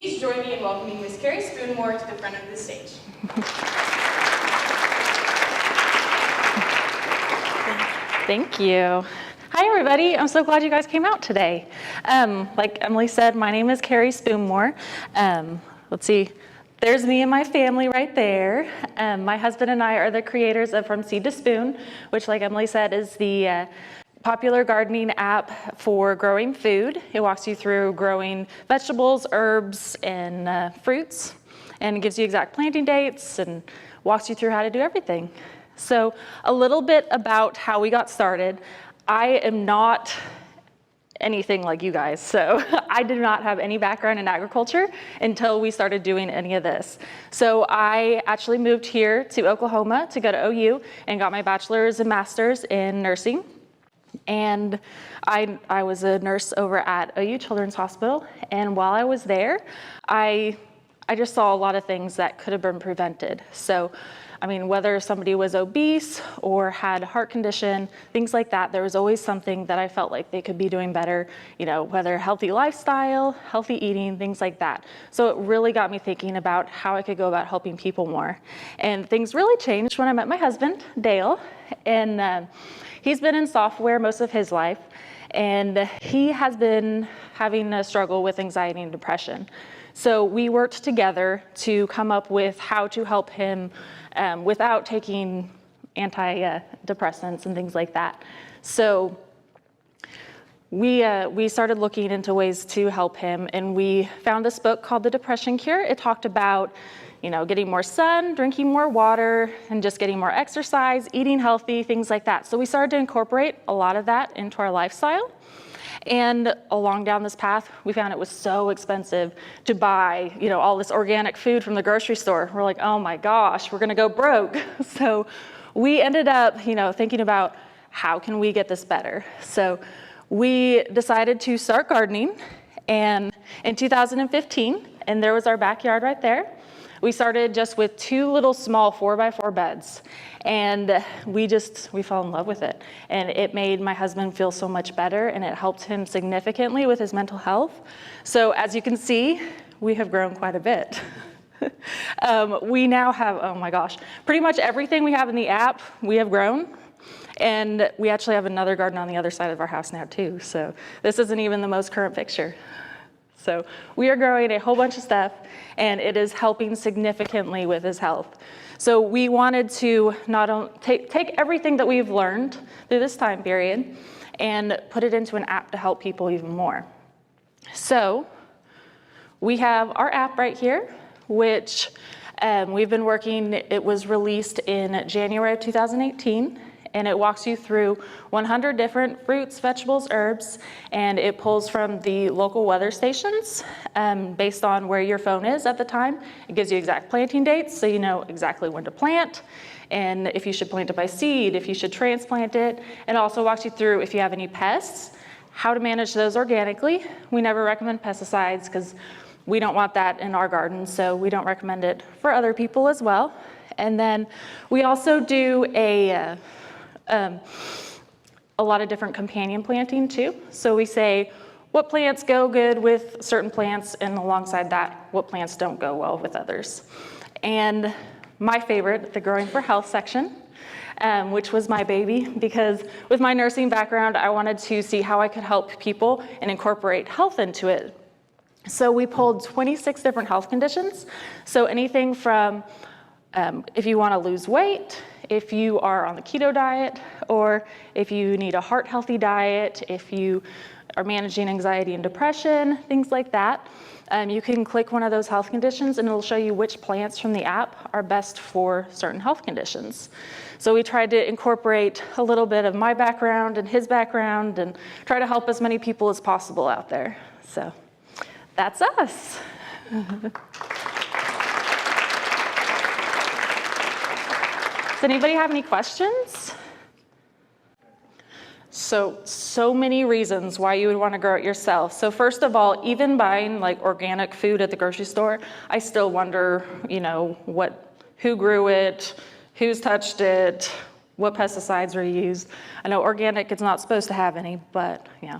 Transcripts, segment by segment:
Please join me in welcoming Ms. Carrie Spoonmore to the front of the stage. Thank you. Hi, everybody. I'm so glad you guys came out today. Like Emily said, my name is Carrie Spoonmore. Let's see. There's me and my family right there. My husband and I are the creators of From Seed to Spoon, which, like Emily said, is the popular gardening app for growing food. It walks you through growing vegetables, herbs, and fruits, and gives you exact planting dates and walks you through how to do everything. So a little bit about how we got started. I am not anything like you guys, so I did not have any background in agriculture until we started doing any of this. So I actually moved here to Oklahoma to go to OU and got my bachelor's and master's in nursing. And I was a nurse over at OU Children's Hospital, and while I was there, I just saw a lot of things that could have been prevented. So, I mean, whether somebody was obese or had a heart condition, things like that, there was always something that I felt like they could be doing better, you know, whether healthy lifestyle, healthy eating, things like that. So it really got me thinking about how I could go about helping people more. And things really changed when I met my husband, Dale, and he's been in software most of his life, and he has been having a struggle with anxiety and depression. So we worked together to come up with how to help him without taking antidepressants and things like that. So we started looking into ways to help him, and we found this book called The Depression Cure. It talked about, you know, getting more sun, drinking more water, and just getting more exercise, eating healthy, things like that. So we started to incorporate a lot of that into our lifestyle. And along down this path, we found it was so expensive to buy, you know, all this organic food from the grocery store. We're like, oh my gosh, we're gonna go broke. So we ended up, you know, thinking about how can we get this better? So we decided to start gardening, and in 2015, and there was our backyard right there. We started just with 2 little small 4x4 beds, and we fell in love with it. And it made my husband feel so much better, and it helped him significantly with his mental health. So as you can see, we have grown quite a bit. We now have, oh my gosh, pretty much everything we have in the app, we have grown. And we actually have another garden on the other side of our house now too. So this isn't even the most current picture. So we are growing a whole bunch of stuff, and it is helping significantly with his health. So we wanted to not only take everything that we've learned through this time period and put it into an app to help people even more. So we have our app right here, which we've been working. It was released in January of 2018. And it walks you through 100 different fruits, vegetables, herbs, and it pulls from the local weather stations based on where your phone is at the time. It gives you exact planting dates, so you know exactly when to plant, and if you should plant it by seed, if you should transplant it. It also walks you through if you have any pests, how to manage those organically. We never recommend pesticides because we don't want that in our garden, so we don't recommend it for other people as well. And then we also do a lot of different companion planting too. So we say what plants go good with certain plants, and alongside that, what plants don't go well with others. And my favorite, the Growing for Health section, which was my baby, because with my nursing background, I wanted to see how I could help people and incorporate health into it. So we pulled 26 different health conditions. So anything from if you want to lose weight, if you are on the keto diet, or if you need a heart healthy diet, if you are managing anxiety and depression, things like that. You can click one of those health conditions and it'll show you which plants from the app are best for certain health conditions. So we tried to incorporate a little bit of my background and his background and try to help as many people as possible out there. So that's us. Does anybody have any questions? So many reasons why you would want to grow it yourself. So first of all, even buying like organic food at the grocery store, I still wonder, you know, who grew it, who's touched it, what pesticides are used. I know organic, it's not supposed to have any, but yeah,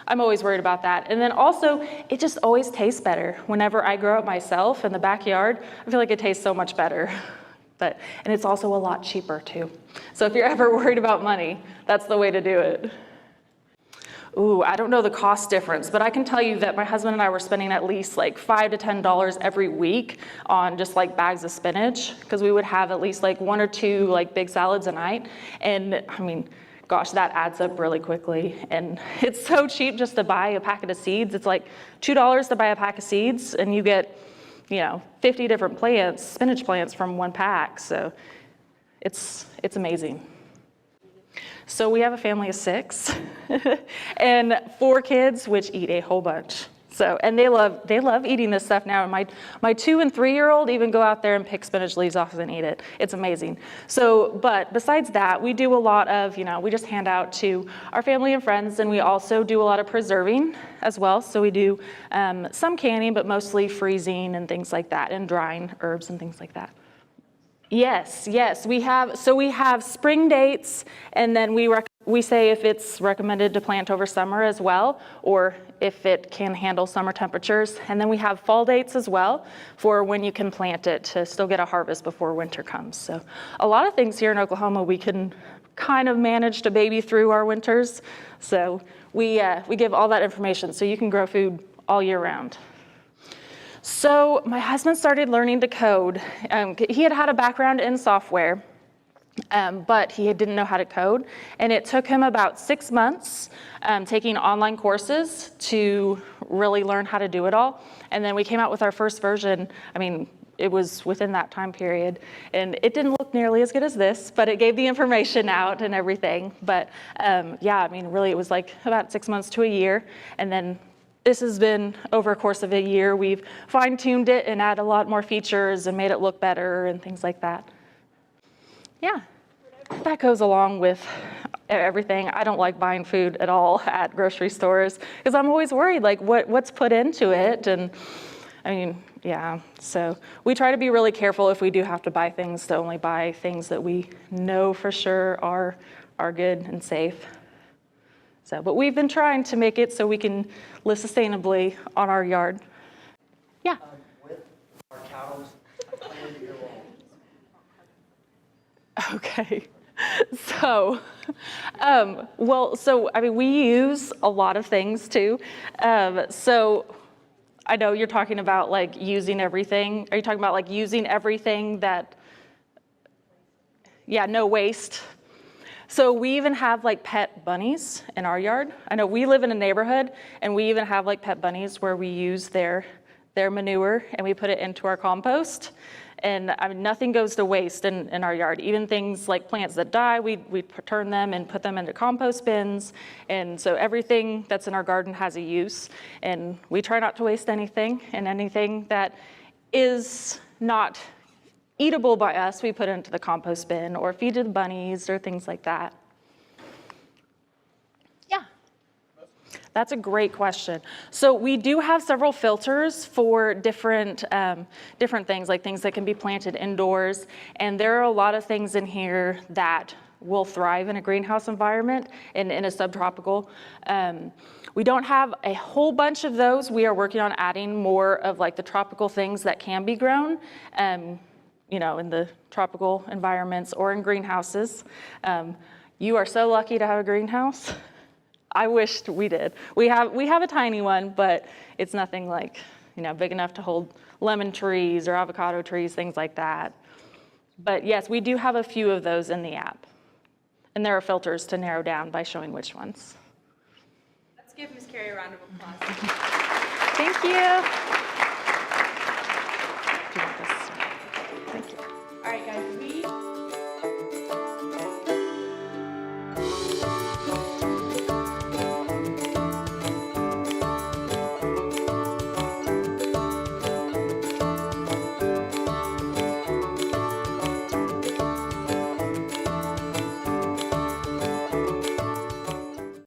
I'm always worried about that. And then also, it just always tastes better. Whenever I grow it myself in the backyard, I feel like it tastes so much better. And it's also a lot cheaper too. So if you're ever worried about money, that's the way to do it. Ooh, I don't know the cost difference, but I can tell you that my husband and I were spending at least like $5 to $10 every week on just like bags of spinach, because we would have at least like 1 or 2 like big salads a night. And I mean, gosh, that adds up really quickly. And it's so cheap just to buy a packet of seeds. It's like $2 to buy a pack of seeds, and you get, 50 different plants, spinach plants from one pack. So it's amazing. So we have a family of 6 and 4 kids, which eat a whole bunch. So, and they love eating this stuff now. My 2 and 3-year-old even go out there and pick spinach leaves off and eat it. It's amazing. So, but besides that, we do a lot of, we just hand out to our family and friends, and we also do a lot of preserving as well. So we do some canning, but mostly freezing and things like that, and drying herbs and things like that. Yes, we have spring dates, and then we say if it's recommended to plant over summer as well, or if it can handle summer temperatures. And then we have fall dates as well for when you can plant it to still get a harvest before winter comes. So a lot of things here in Oklahoma we can kind of manage to baby through our winters. So we give all that information so you can grow food all year round. So my husband started learning to code. He had a background in software, but he didn't know how to code. And it took him about 6 months taking online courses to really learn how to do it all. And then we came out with our first version. I mean, it was within that time period. And it didn't look nearly as good as this, but it gave the information out and everything. But really it was like about 6 months to a year. And then this has been over a course of a year. We've fine-tuned it and added a lot more features and made it look better and things like that. Yeah, that goes along with everything. I don't like buying food at all at grocery stores because I'm always worried, like what's put into it. And so we try to be really careful if we do have to buy things to only buy things that we know for sure are good and safe. So, but we've been trying to make it so we can live sustainably on our yard. Yeah. With our cows, I plan to go on. Okay. So, we use a lot of things too. So I know you're talking about like using everything. Are you talking about like using everything that, no waste? So we even have like pet bunnies in our yard. I know we live in a neighborhood, and we even have like pet bunnies where we use their manure and we put it into our compost. And nothing goes to waste in our yard. Even things like plants that die, we turn them and put them into compost bins. And so everything that's in our garden has a use. And we try not to waste anything, and anything that is not eatable by us, we put into the compost bin or feed to the bunnies or things like that. Yeah, that's a great question. So we do have several filters for different things, like things that can be planted indoors. And there are a lot of things in here that will thrive in a greenhouse environment and in a subtropical. We don't have a whole bunch of those. We are working on adding more of like the tropical things that can be grown. In the tropical environments or in greenhouses. You are so lucky to have a greenhouse. I wished we did. We have a tiny one, but it's nothing like, big enough to hold lemon trees or avocado trees, things like that. But yes, we do have a few of those in the app. And there are filters to narrow down by showing which ones. Let's give Ms. Carrie a round of applause. Thank you. Thank you. All right, guys,